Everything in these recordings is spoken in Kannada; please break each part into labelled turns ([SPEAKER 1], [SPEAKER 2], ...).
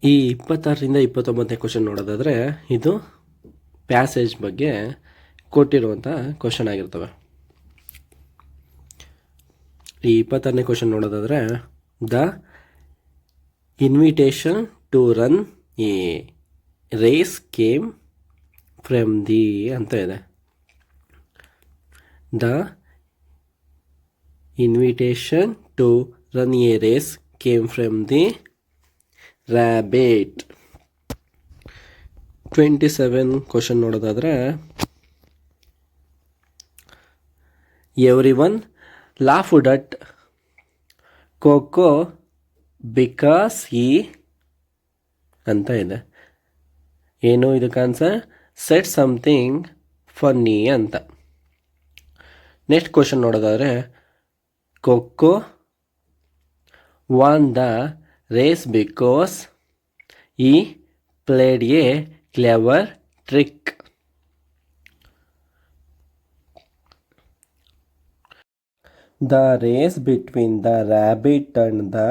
[SPEAKER 1] ಈ 26ರಿಂದ 29ನೇ ಕ್ವಶನ್ ನೋಡೋದಾದರೆ ಇದು ಪ್ಯಾಸೇಜ್ ಬಗ್ಗೆ ಕೊಟ್ಟಿರುವಂಥ ಕ್ವಶನ್ ಆಗಿರ್ತವೆ. ಈ 26ನೇ ಕ್ವಶನ್ ನೋಡೋದಾದರೆ the invitation to run a race came from the ಅಂತ ಇದೆ. The invitation to run a race came from the rabbit. 27 question ನೋಡೋದಾದರೆ everyone laughed at Coco because ಈ ಅಂತ ಇದೆ. ಏನು ಇದಕ್ಕೆ ಆನ್ಸರ್? ಸೆಟ್ ಸಮಥಿಂಗ್ ಫನ್ನಿ ಅಂತ. ನೆಕ್ಸ್ಟ್ ಕ್ವಶನ್ ನೋಡೋದಾದರೆ Coco won the race because he played a clever trick. The race between the rabbit and the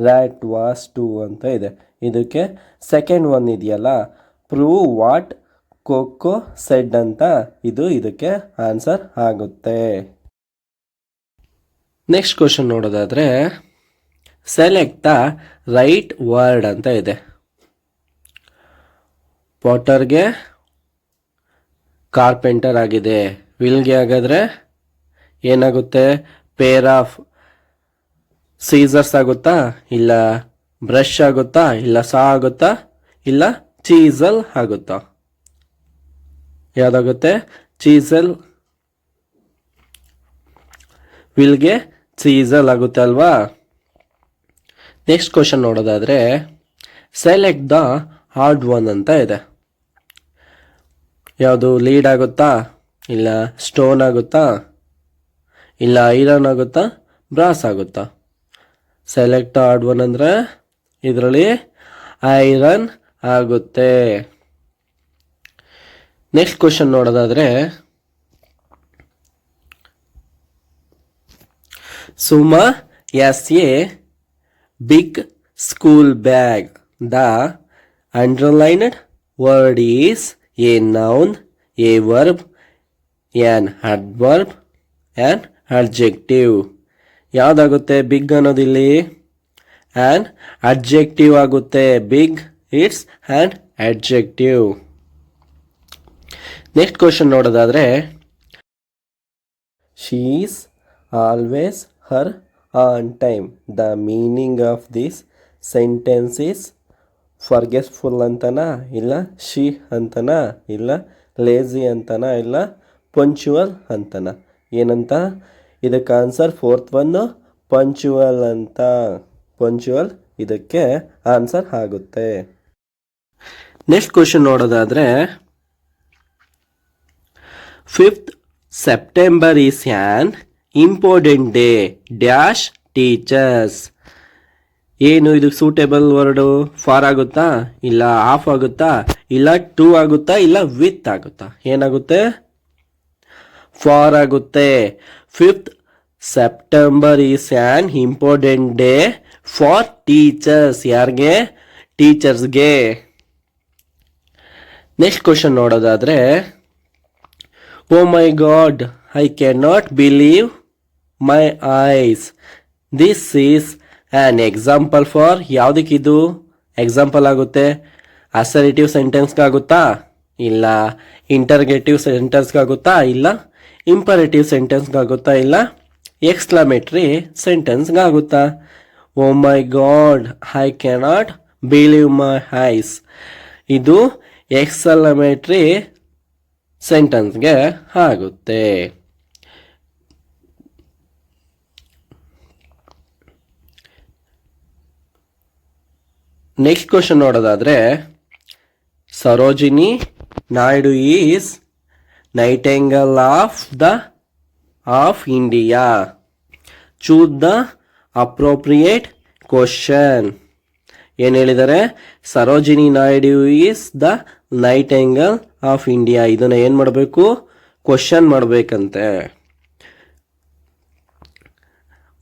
[SPEAKER 1] rat was 2 ಅಂತ ಇದೆ. ಇದಕ್ಕೆ ಸೆಕೆಂಡ್ ಒನ್ ಇದೆಯಲ್ಲ, ಪ್ರೂವ್ ವಾಟ್ ಕೋಕೋ ಸೆಡ್ ಅಂತ, ಇದು ಇದಕ್ಕೆ ಆನ್ಸರ್ ಆಗುತ್ತೆ. ನೆಕ್ಸ್ಟ್ ಕ್ವಶನ್ ನೋಡೋದಾದರೆ ಸೆಲೆಕ್ಟ್ ದ ರೈಟ್ ವರ್ಡ್ ಅಂತ ಇದೆ. ಪಾಟರ್ಗೆ ಕಾರ್ಪೆಂಟರ್ ಆಗಿದೆ. ವಿಲ್ಗೆ ಹಾಗಾದರೆ ಏನಾಗುತ್ತೆ? ಪೇರ್ ಆಫ್ ಸೀಸರ್ಸ್ ಆಗುತ್ತಾ, ಇಲ್ಲ ಬ್ರಷ್ ಆಗುತ್ತಾ, ಇಲ್ಲ ಸಾ ಆಗುತ್ತಾ, ಇಲ್ಲ ಚೀಸಲ್ ಆಗುತ್ತಾ? ಯಾವುದಾಗುತ್ತೆ? ಚೀಸಲ್. ವಿಲ್ಗೆ ಚೀಸಲ್ ಆಗುತ್ತೆ ಅಲ್ವಾ? ನೆಕ್ಸ್ಟ್ ಕ್ವಶನ್ ನೋಡೋದಾದರೆ ಸೆಲೆಕ್ಟ್ ದ ಹಾರ್ಡ್ ಒನ್ ಅಂತ ಇದೆ. ಯಾವುದು? ಲೀಡ್ ಆಗುತ್ತಾ, ಇಲ್ಲ ಸ್ಟೋನ್ ಆಗುತ್ತಾ, ಇಲ್ಲ ಐರನ್ ಆಗುತ್ತಾ, ಬ್ರಾಸ್ ಆಗುತ್ತಾ? ಸೆಲೆಕ್ಟ್ ಹಾರ್ಡ್ ಒನ್ ಅಂದರೆ ಇದರಲ್ಲಿ ಐರನ್ ಆಗುತ್ತೆ. ನೆಕ್ಸ್ಟ್ ಕ್ವಶನ್ ನೋಡೋದಾದರೆ Suma is a big school bag. The underlined word is a noun, a verb, an adverb, an adjective. ಯಾವುದಾಗುತ್ತೆ? ಬಿಗ್ ಅನ್ನೋದಿಲ್ಲಿ ಆ್ಯನ್ ಅಡ್ಜೆಕ್ಟಿವ್ ಆಗುತ್ತೆ. Big it's an adjective. Next question ನೋಡೋದಾದರೆ she is always her on time. The meaning of this sentence is forgetful ಅಂತನಾ, ಇಲ್ಲ she ಅಂತನಾ, ಇಲ್ಲ lazy ಅಂತನಾ, ಇಲ್ಲ punctual ಅಂತನಾ? ಏನಂತ? ಇದಕ್ಕೆ ಆನ್ಸರ್ ಫೋರ್ತ್ ಒನ್ನು ಪಂಚುವಲ್ ಅಂತ. ಪಂಚುವಲ್ ಇದಕ್ಕೆ ಆನ್ಸರ್ ಆಗುತ್ತೆ. ನೆಕ್ಸ್ಟ್ ಕ್ವಶನ್ ನೋಡೋದಾದರೆ 5th September is an important day dash teachers. ಏನು ಇದು ಸೂಟೇಬಲ್ ವರ್ಡು? ಫಾರ್ ಆಗುತ್ತಾ, ಇಲ್ಲ ಆಫ್ ಆಗುತ್ತಾ, ಇಲ್ಲ ಟು ಆಗುತ್ತಾ, ಇಲ್ಲ ವಿತ್ ಆಗುತ್ತಾ? ಏನಾಗುತ್ತೆ? ಫಾರ್ ಆಗುತ್ತೆ. 5th September is an important day for teachers. ಯಾರಿಗೆ? ಟೀಚರ್ಸ್ಗೆ. ನೆಕ್ಸ್ಟ್ ಕ್ವಶನ್ ನೋಡೋದಾದರೆ oh my god I can not believe my eyes. This is an example for. ಯಾವುದಕ್ಕಿದು ಎಕ್ಸಾಂಪಲ್ ಆಗುತ್ತೆ? ಅಸರ್ಟಿವ್ ಸೆಂಟೆನ್ಸ್ಗಾಗುತ್ತಾ, ಇಲ್ಲ ಇಂಟರ್ಗೇಟಿವ್ ಸೆಂಟೆನ್ಸ್ಗಾಗುತ್ತಾ, ಇಲ್ಲ ಇಂಪರೇಟಿವ್ ಸೆಂಟೆನ್ಸ್ಗಾಗುತ್ತಾ, ಇಲ್ಲ ಎಕ್ಸ್ಕ್ಲಮೇಟ್ರಿ ಸೆಂಟೆನ್ಸ್ಗಾಗುತ್ತಾ? Oh my god I cannot believe my eyes ಇದು ಎಕ್ಸ್ಕ್ಲಮೇಟ್ರಿ ಸೆಂಟೆನ್ಸ್ಗೆ ಆಗುತ್ತೆ. ನೆಕ್ಸ್ಟ್ ಕ್ವಶನ್ ನೋಡೋದಾದರೆ Sarojini Naidu is nightingale of India. Choose the appropriate question. ಏನು ಹೇಳಿದ್ದಾರೆ? Sarojini Naidu is the nightingale of India. ಇದನ್ನು ಏನು ಮಾಡಬೇಕು? ಕ್ವಶನ್ ಮಾಡಬೇಕಂತೆ.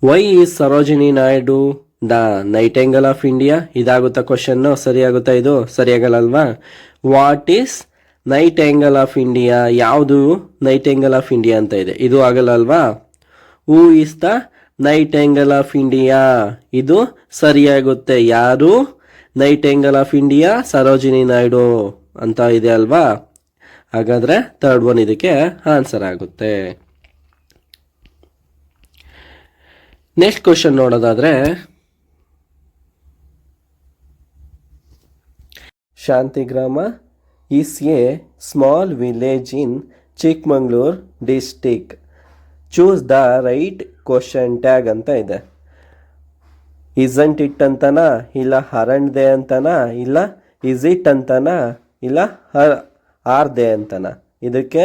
[SPEAKER 1] Why is Sarojini Naidu the nightingale of India. ಇದಾಗುತ್ತಾ ಕ್ವಶನ್ನು? ಸರಿಯಾಗುತ್ತಾ? ಇದು ಸರಿಯಾಗಲ್ಲ ಅಲ್ವಾ? What is nightingale of India? ಯಾವುದು ನೈಟೆಂಗಲ್ ಆಫ್ ಇಂಡಿಯಾ ಅಂತ ಇದೆ, ಇದು ಆಗಲ್ಲ ಅಲ್ವಾ? Who is the nightingale of India? ಇದು ಸರಿಯಾಗುತ್ತೆ. ಯಾರು nightingale of India? Sarojini Naidu ಅಂತ ಇದೆ ಅಲ್ವಾ? ಹಾಗಾದ್ರೆ ಥರ್ಡ್ ಒನ್ ಇದಕ್ಕೆ ಆನ್ಸರ್ ಆಗುತ್ತೆ. ನೆಕ್ಸ್ಟ್ ಕ್ವಶನ್ ನೋಡೋದಾದ್ರೆ, Shantigrama is a small village in Chikmagalur district. Choose the right question tag ಅಂತ ಇದೆ. ಇಸಂಟ್ ಇಟ್ ಅಂತನಾ, ಇಲ್ಲ ಹರಣ್ ದೇ ಅಂತನಾ, ಇಲ್ಲ ಇಸ್ ಇಟ್ ಅಂತನಾ, ಇಲ್ಲ ಆರ್ ದೇ ಅಂತನಾ? ಇದಕ್ಕೆ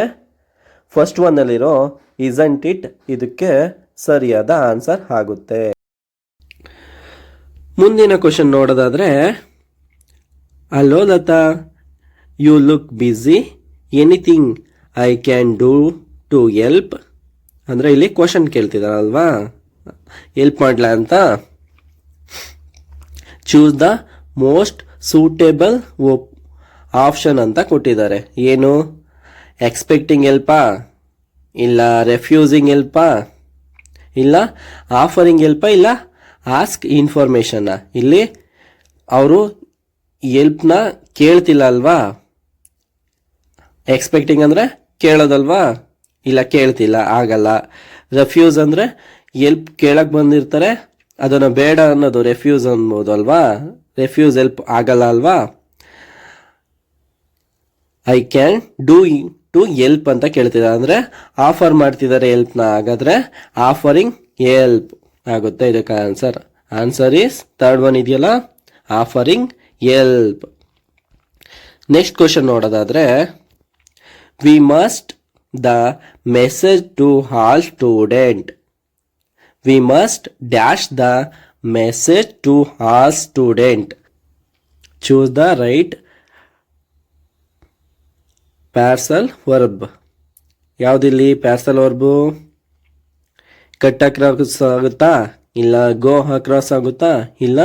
[SPEAKER 1] ಫಸ್ಟ್ ಒನ್ನಲ್ಲಿರೋ ಇಸಂಟ್ ಇಟ್ ಇದಕ್ಕೆ ಸರಿಯಾದ ಆನ್ಸರ್ ಆಗುತ್ತೆ. ಮುಂದಿನ ಕ್ವಶನ್ ನೋಡೋದಾದ್ರೆ, hello Lata, you look busy, anything I can do to help? ಅಂದರೆ ಇಲ್ಲಿ ಕ್ವಶನ್ ಕೇಳ್ತಿದಾರಲ್ವಾ, ಹೆಲ್ಪ್ ಮಾಡಲ ಅಂತ. Choose the most suitable option ಅಂತ ಕೊಟ್ಟಿದ್ದಾರೆ. ಏನು? ಎಕ್ಸ್ಪೆಕ್ಟಿಂಗ್ ಹೆಲ್ಪಾ, ಇಲ್ಲ ರೆಫ್ಯೂಸಿಂಗ್ ಹೆಲ್ಪಾ, ಇಲ್ಲ ಆಫರಿಂಗ್ ಹೆಲ್ಪಾ, ಇಲ್ಲ ಆಸ್ಕ್ ಇನ್ಫಾರ್ಮೇಷನ್ನ? ಇಲ್ಲಿ ಅವರು ಹೆಲ್ಪ್ನ ಕೇಳ್ತಿಲ್ಲ ಅಲ್ವಾ? ಎಕ್ಸ್ಪೆಕ್ಟಿಂಗ್ ಅಂದರೆ ಕೇಳೋದಲ್ವಾ? ಇಲ್ಲ ಕೇಳ್ತಿಲ್ಲ, ಆಗಲ್ಲ. ರೆಫ್ಯೂಸ್ ಅಂದರೆ ಹೆಲ್ಪ್ ಕೇಳಕ್ಕೆ ಬಂದಿರ್ತಾರೆ, ಅದನ್ನು ಬೇಡ ಅನ್ನೋದು ರೆಫ್ಯೂಸ್ ಅನ್ಬೋದು ಅಲ್ವಾ? ರೆಫ್ಯೂಸ್ ಹೆಲ್ಪ್ ಆಗಲ್ಲ ಅಲ್ವಾ? I can do to help ಅಂತ ಕೇಳ್ತಿದ್ದಾರೆ, ಅಂದರೆ ಆಫರ್ ಮಾಡ್ತಿದ್ದಾರೆ ಹೆಲ್ಪ್ನ. ಹಾಗಾದರೆ ಆಫರಿಂಗ್ ಹೆಲ್ಪ್ ಆಗುತ್ತೆ ಇದಕ್ಕೆ answer. Answer is third one ಇದೆಯಲ್ಲ, ಆಫರಿಂಗ್ ಹೆಲ್ಪ್. ನೆಕ್ಸ್ಟ್ ಕ್ವಶನ್ ನೋಡೋದಾದ್ರೆ, we must the message to all student. We must dash the message to all student. Choose the right phrasal verb. ಯಾವುದಿಲ್ಲಿ ಪ್ಯಾರ್ಸಲ್ ವರ್ಬು? ಕಟ್ ಅಕ್ರಾಸ್ ಆಗುತ್ತಾ, ಇಲ್ಲ ಗೋ ಅಕ್ರಾಸ್ ಆಗುತ್ತಾ, ಇಲ್ಲ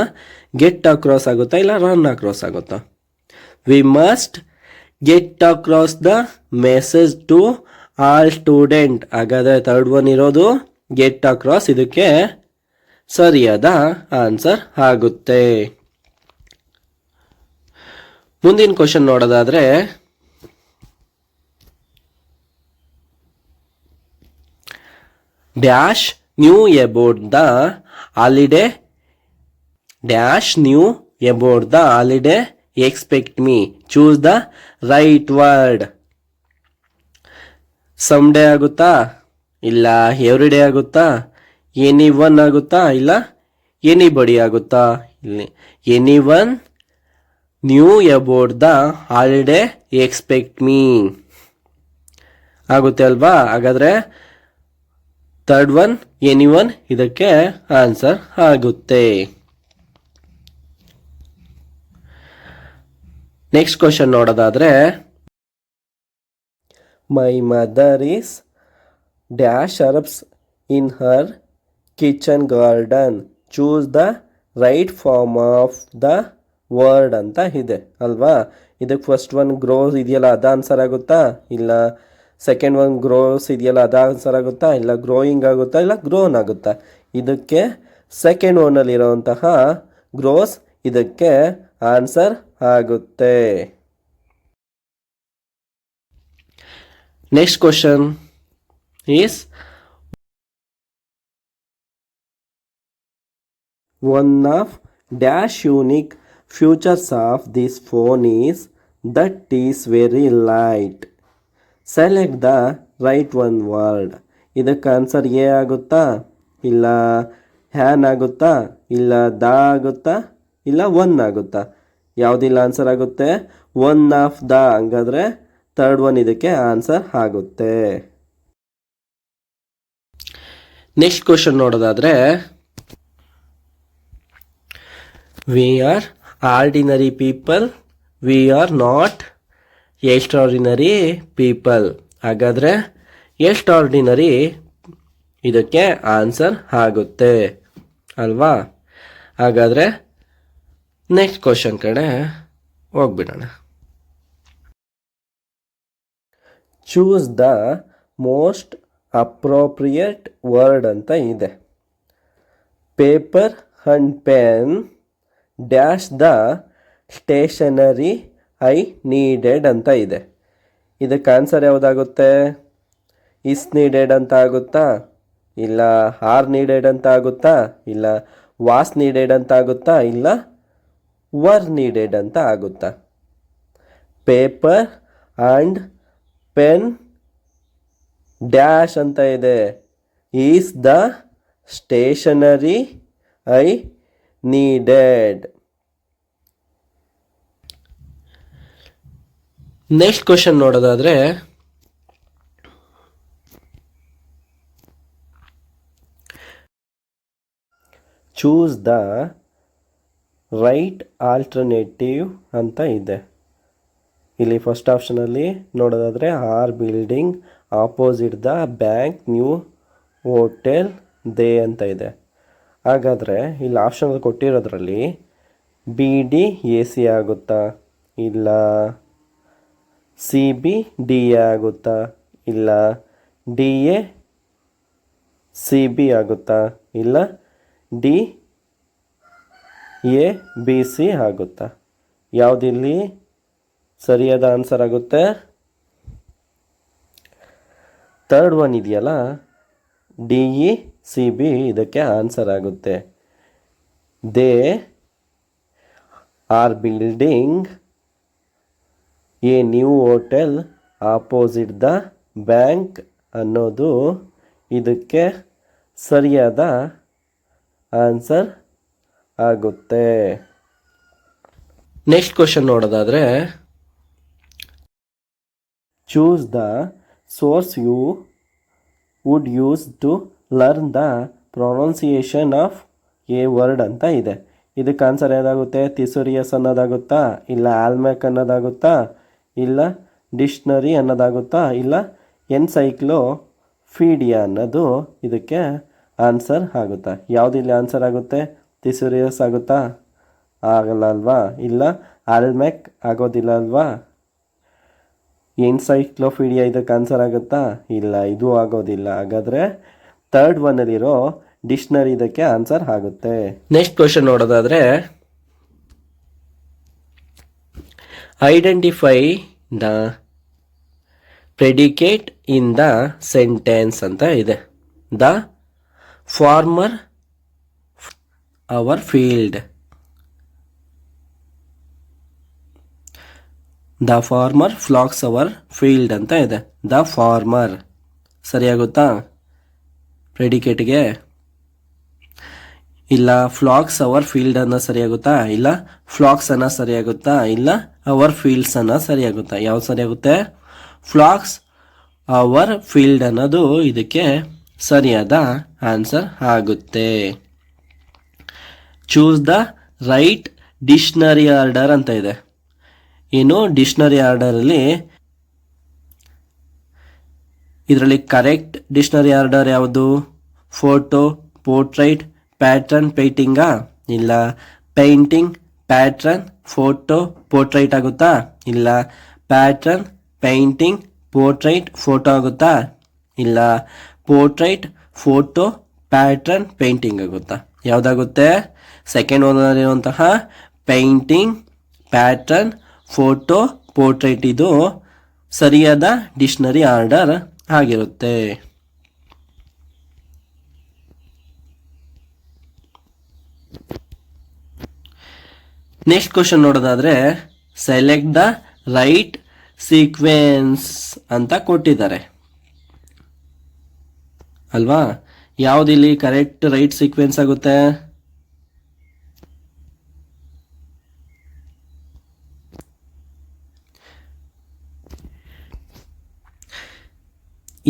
[SPEAKER 1] ಗೆಟ್ ಅಕ್ರಾಸ್ ಆಗುತ್ತಾ, ಇಲ್ಲ ರನ್ ಅಕ್ರಾಸ್ ಆಗುತ್ತಾ? We must get across the message to all student. ಹಾಗಾದರೆ ಥರ್ಡ್ ಒನ್ ಇರೋದು ಗೆಟ್ ಅಕ್ರಾಸ್ ಇದಕ್ಕೆ ಸರಿಯಾದ ಆನ್ಸರ್ ಆಗುತ್ತೆ. ಮುಂದಿನ ಕ್ವಶನ್ ನೋಡೋದಾದ್ರೆ, dash knew about the holiday, dash knew about the holiday expect me. Choose the right word. Some day ಆಗುತ್ತಾ, ಇಲ್ಲ ಎವ್ರಿ ಡೇ ಆಗುತ್ತಾ, ಎನಿ ಒನ್ ಆಗುತ್ತಾ, ಇಲ್ಲ ಎನಿಬಡಿ ಆಗುತ್ತಾ? ಇಲ್ಲಿ anyone knew about the holiday expect me ಆಗುತ್ತೆ ಅಲ್ವಾ? ಹಾಗಾದರೆ ಥರ್ಡ್ ಒನ್ ಎನಿ ಒನ್ ಇದಕ್ಕೆ ಆನ್ಸರ್ ಆಗುತ್ತೆ. ನೆಕ್ಸ್ಟ್ ಕ್ವಶನ್ ನೋಡೋದಾದ್ರೆ, my mother is dash herbs in her kitchen garden. Choose the right form of the word ಅಂತ ಇದೆ ಅಲ್ವಾ? ಇದಕ್ಕೆ ಫಸ್ಟ್ ಒನ್ ಗ್ರೋಸ್ ಇದೆಯಲ್ಲ ಅದು ಆನ್ಸರ್ ಆಗುತ್ತಾ, ಇಲ್ಲ ಸೆಕೆಂಡ್ ಒನ್ ಗ್ರೋಸ್ ಇದೆಯಲ್ಲ ಅದು ಆನ್ಸರ್ ಆಗುತ್ತಾ, ಇಲ್ಲ ಗ್ರೋಯಿಂಗ್ ಆಗುತ್ತಾ, ಇಲ್ಲ ಗ್ರೋನ್ ಆಗುತ್ತಾ? ಇದಕ್ಕೆ ಸೆಕೆಂಡ್ ಒನ್ನಲ್ಲಿರುವಂತಹ ಗ್ರೋಸ್ ಇದಕ್ಕೆ ಆನ್ಸರ್ ಆಗುತ್ತೆ. Next question is, one of dash unique futures of this phone is that is very light. Select the right one word. ಇದಕ್ಕೆ ಆನ್ಸರ್ ಎ ಆಗುತ್ತಾ, ಇಲ್ಲ ಹ್ಯಾನ್ ಆಗುತ್ತಾ, ಇಲ್ಲ ದ ಆಗುತ್ತಾ, ಇಲ್ಲ ಒನ್ ಆಗುತ್ತಾ? ಯಾವುದಿಲ್ಲ ಆನ್ಸರ್ ಆಗುತ್ತೆ ಒನ್ ಆಫ್ ದ. ಹಂಗಾದ್ರೆ ಥರ್ಡ್ ಒನ್ ಇದಕ್ಕೆ ಆನ್ಸರ್ ಆಗುತ್ತೆ. ನೆಕ್ಸ್ಟ್ ಕ್ವಶನ್ ನೋಡೋದಾದ್ರೆ, we are ordinary people, we are not extraordinary people. ಹಾಗಾದರೆ ಎಕ್ಸ್ಟ್ರಾರ್ಡಿನರಿ ಇದಕ್ಕೆ ಆನ್ಸರ್ ಆಗುತ್ತೆ ಅಲ್ವಾ? ಹಾಗಾದರೆ ನೆಕ್ಸ್ಟ್ ಕ್ವಶನ್ ಕಡೆ ಹೋಗ್ಬಿಡೋಣ. Choose the most appropriate word ಅಂತ ಇದೆ. Paper and pen dash the stationery I needed ಅಂತ ಇದೆ. ಇದಕ್ಕೆ ಆನ್ಸರ್ ಯಾವುದಾಗುತ್ತೆ? ಇಸ್ ನೀಡೆಡ್ ಅಂತ ಆಗುತ್ತಾ, ಇಲ್ಲ ಆರ್ ನೀಡೆಡ್ ಅಂತ ಆಗುತ್ತಾ, ಇಲ್ಲ ವಾಸ್ ನೀಡೆಡ್ ಅಂತ ಆಗುತ್ತಾ, ಇಲ್ಲ ವರ್ ನೀಡೆಡ್ ಅಂತ ಆಗುತ್ತಾ? ಪೇಪರ್ ಆ್ಯಂಡ್ ಪೆನ್ ಡ್ಯಾಶ್ ಅಂತ ಇದೆ. Is the stationery I needed. Next question ನೋಡೋದಾದರೆ, ಚೂಸ್ ದ ರೈಟ್ ಆಲ್ಟರ್ನೇಟಿವ್ ಅಂತ ಇದೆ. ಇಲ್ಲಿ ಫಸ್ಟ್ ಆಪ್ಷನಲ್ಲಿ ನೋಡೋದಾದರೆ are building opposite the bank new hotel they ಅಂತ ಇದೆ. ಹಾಗಾದರೆ ಇಲ್ಲಿ ಆಪ್ಷನಲ್ಲಿ ಕೊಟ್ಟಿರೋದ್ರಲ್ಲಿ ಬಿ ಡಿ ಎ ಸಿ ಆಗುತ್ತಾ, ಇಲ್ಲ ಸಿ ಬಿ ಡಿ ಎ ಆಗುತ್ತಾ, ಇಲ್ಲ ಡಿ ಎ ಸಿ ಬಿ ಆಗುತ್ತಾ, ಇಲ್ಲ ಡಿ ಎ ಬಿ ಸಿ ಆಗುತ್ತಾ? ಯಾವುದಿಲ್ಲಿ ಸರಿಯಾದ ಆನ್ಸರ್ ಆಗುತ್ತೆ? ಥರ್ಡ್ ಒನ್ ಇದೆಯಲ್ಲ, ಡಿ ಇ ಸಿ ಬಿ ಇದಕ್ಕೆ ಆನ್ಸರ್ ಆಗುತ್ತೆ. They are building a new hotel opposite the bank ಅನ್ನೋದು ಇದಕ್ಕೆ ಸರಿಯಾದ ಆನ್ಸರ್ ಆಗುತ್ತೆ. ನೆಕ್ಸ್ಟ್ ಕ್ವಶನ್ ನೋಡೋದಾದರೆ, choose the source you would use to learn the pronunciation of a word ಅಂತ ಇದೆ. ಇದಕ್ಕೆ ಆನ್ಸರ್ ಏನಾಗುತ್ತೆ? ಥಿಸೋರಿಯಸ್ ಅನ್ನೋದಾಗುತ್ತಾ, ಇಲ್ಲ ಆಲ್ಮ್ಯಾಕ್ ಅನ್ನೋದಾಗುತ್ತಾ, ಇಲ್ಲ ಡಿಕ್ಷನರಿ ಅನ್ನೋದಾಗುತ್ತಾ, ಇಲ್ಲ ಎನ್ಸೈಕ್ಲೋಪೀಡಿಯಾ ಅನ್ನೋದು ಇದಕ್ಕೆ ಆನ್ಸರ್ ಆಗುತ್ತಾ? ಯಾವುದಿಲ್ಲಿ ಆನ್ಸರ್ ಆಗುತ್ತೆ? ಥಿಸೋರಿಯಸ್ ಆಗುತ್ತಾ? ಆಗಲ್ಲ ಅಲ್ವಾ? ಇಲ್ಲ ಆಲ್ಮ್ಯಾಕ್ ಆಗೋದಿಲ್ಲ ಅಲ್ವಾ? ಎನ್ಸೈಕ್ಲೋಪೀಡಿಯಾ ಇದಕ್ಕೆ ಆನ್ಸರ್ ಆಗುತ್ತಾ? ಇಲ್ಲ, ಇದು ಆಗೋದಿಲ್ಲ. ಹಾಗಾದರೆ ಥರ್ಡ್ ಒನ್ನಲ್ಲಿರೋ ಡಿಕ್ಷನರಿ ಇದಕ್ಕೆ ಆನ್ಸರ್ ಆಗುತ್ತೆ. ನೆಕ್ಸ್ಟ್ ಕ್ವಶನ್ ನೋಡೋದಾದರೆ, identify the predicate in the sentence ಅಂತ ಇದೆ. The farmer our field. The farmer flocks our field ಅಂತ ಇದೆ. ದ ಫಾರ್ಮರ್ ಸರಿಯಾಗುತ್ತಾ ಪ್ರೆಡಿಕೇಟ್ಗೆ? ಇಲ್ಲ ಫ್ಲಾಕ್ಸ್ ಅವರ್ ಫೀಲ್ಡ್ ಅನ್ನೋ ಸರಿಯಾಗುತ್ತಾ, ಇಲ್ಲ ಫ್ಲಾಕ್ಸ್ ಅನ್ನೋ ಸರಿಯಾಗುತ್ತಾ, ಇಲ್ಲ ಅವರ್ ಫೀಲ್ಡ್ಸ್ ಅನ್ನೋ ಸರಿಯಾಗುತ್ತಾ? ಯಾವ್ದು ಸರಿಯಾಗುತ್ತೆ? ಫ್ಲಾಕ್ಸ್ ಅವರ್ ಫೀಲ್ಡ್ ಅನ್ನೋದು ಇದಕ್ಕೆ ಸರಿಯಾದ ಆನ್ಸರ್ ಆಗುತ್ತೆ. Choose the right dictionary order ಅಂತ ಇದೆ. ಏನು ಡಿಕ್ಷನರಿ ಆರ್ಡರಲ್ಲಿ ಇದರಲ್ಲಿ ಕರೆಕ್ಟ್ ಡಿಕ್ಷನರಿ ಆರ್ಡರ್ ಯಾವುದು? ಫೋಟೋ, ಪೋರ್ಟ್ರೈಟ್, ಪ್ಯಾಟ್ರನ್, ಪೇಂಟಿಂಗಾ? ಇಲ್ಲ ಪೇಂಟಿಂಗ್, ಪ್ಯಾಟ್ರನ್, ಫೋಟೋ, ಪೋರ್ಟ್ರೈಟ್ ಆಗುತ್ತಾ? ಇಲ್ಲ ಪ್ಯಾಟ್ರನ್, ಪೇಂಟಿಂಗ್, ಪೋರ್ಟ್ರೈಟ್, ಫೋಟೋ ಆಗುತ್ತಾ? ಇಲ್ಲ ಪೋರ್ಟ್ರೈಟ್, ಫೋಟೋ, ಪ್ಯಾಟ್ರನ್, ಪೇಂಟಿಂಗ್ ಆಗುತ್ತಾ? ಯಾವುದಾಗುತ್ತೆ? ಸೆಕೆಂಡ್ ಓನಲ್ಲಿರುವಂತಹ ಪೇಂಟಿಂಗ್, ಪ್ಯಾಟ್ರನ್, ಫೋಟೋ, ಪೋರ್ಟ್ರೈಟ್ ಇದು ಸರಿಯಾದ ಡಿಕ್ಷನರಿ ಆರ್ಡರ್ ಆಗಿರುತ್ತೆ. ನೆಕ್ಸ್ಟ್ ಕ್ವಶನ್ ನೋಡೋದಾದ್ರೆ, ಸೆಲೆಕ್ಟ್ ದ ರೈಟ್ ಸೀಕ್ವೆನ್ಸ್ ಅಂತ ಕೊಟ್ಟಿದ್ದಾರೆ ಅಲ್ವಾ? ಯಾವುದಿಲ್ಲಿ ಕರೆಕ್ಟ್ ರೈಟ್ ಸೀಕ್ವೆನ್ಸ್ ಆಗುತ್ತೆ?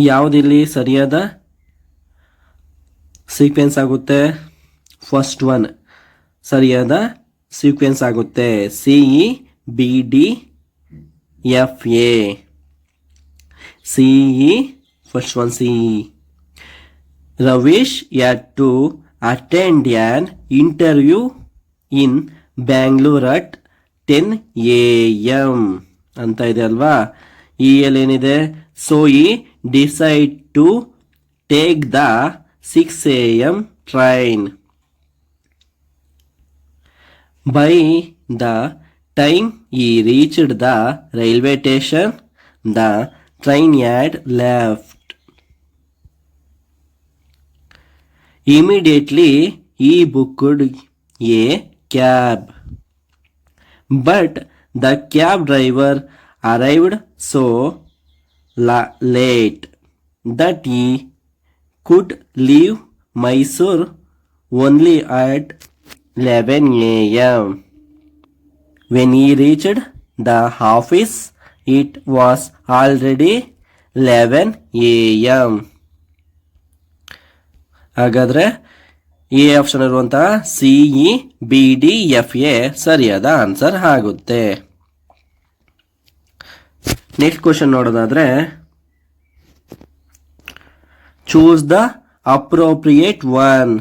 [SPEAKER 1] ಯಾವುದಿಲ್ಲಿ ಸರಿಯಾದ ಸೀಕ್ವೆನ್ಸ್ ಆಗುತ್ತೆ? ಫಸ್ಟ್ ಒನ್ ಸರಿಯಾದ ಸೀಕ್ವೆನ್ಸ್ ಆಗುತ್ತೆ. CE BD FA. CE, first one CE. Ravish had to attend an interview in Bangalore at 10 AM ಅಂತ ಇದೆ ಅಲ್ವಾ. ಈ ಏನಿದೆ, ಸೊ ಈ decide to take the 6 AM train. By the time he reached the railway station, the train had left. Immediately he booked a cab, but the cab driver arrived so late that he could leave Mysore only at 11 AM. When he reached the office, it was already 11 AM. ಹಾಗಾದರೆ ಈ ಆಪ್ಷನ್ ಇರುವಂತಹ CEBDFA ಸರಿಯಾದ ಆನ್ಸರ್ ಆಗುತ್ತೆ. ನೆಕ್ಸ್ಟ್ ಕ್ವಶನ್ ನೋಡೋದಾದ್ರೆ, choose the appropriate one.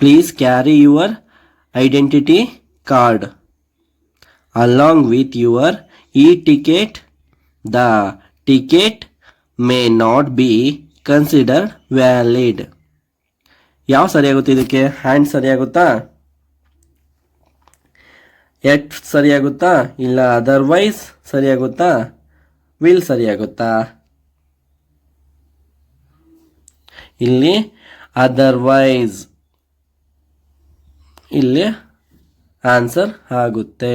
[SPEAKER 1] Please carry your identity card along with your e-ticket. The ticket may not be considered valid. ಯಾವ ಸರಿಯಾಗುತ್ತೆ ಇದಕ್ಕೆ? ಹ್ಯಾಂಡ್ ಸರಿಯಾಗುತ್ತಾ, ಎಟ್ ಸರಿಯಾಗುತ್ತಾ, ಇಲ್ಲ ಅದರ್ವೈಸ್ ಸರಿಯಾಗುತ್ತಾ, ವಿಲ್ ಸರಿಯಾಗುತ್ತಾ? ಇಲ್ಲಿ ಅದರ್ವೈಸ್ ಇಲ್ಲಿ ಆನ್ಸರ್ ಆಗುತ್ತೆ.